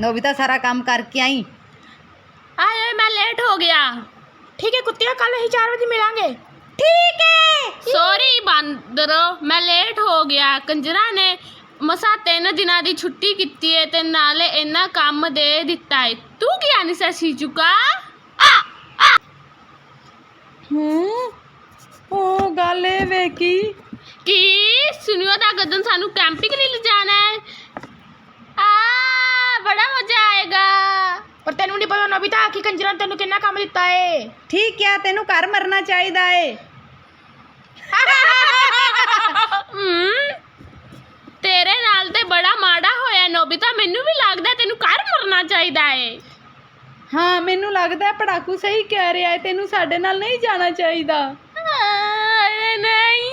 Nobita सारा काम करके आई। आए मैं लेट हो गया। ठीक है कुत्तियों, कल ही 4 बजे मिलेंगे। ठीक है। सॉरी बांदरो, मैं लेट हो गया। कंजरा ने ਮਸਾ 3 ਦਿਨਾਂ ਦੀ ਛੁੱਟੀ ਕੀਤੀ ਹੈ ਤੇ ਨਾਲੇ ਇੰਨਾ ਕੰਮ ਦੇ ਦਿੱਤਾ ਹੈ। ਤੂੰ ਕੀ ਨਹੀਂ ਸੀ ਚੁੱਕਾ? ਉਹ ਗੱਲ ਇਹ ਵੇ ਕੀ ਸੁਣਿਓ ਤਾਂ ਗਦਨ ਸਾਨੂੰ ਕੈਂਪਿੰਗ ਲਈ ਲਿਜਾਣਾ ਹੈ। ਬੜਾ ਮਜ਼ਾ ਆਏਗਾ। पर तेनू नहीं पता नोबिता कि कंजरा ने तेनू कितना काम दिता है। ठीक है, तेनू घर मरना चाहिए है। तेरे नाल ते बड़ा माड़ा होया नोबिता, मैनू भी लगदा तेनू घर मरना चाहिए है। हाँ मैनू लगता है पड़ाकू सही कह रहा है, तेनू साडे नाल नहीं जाना चाहिए। नहीं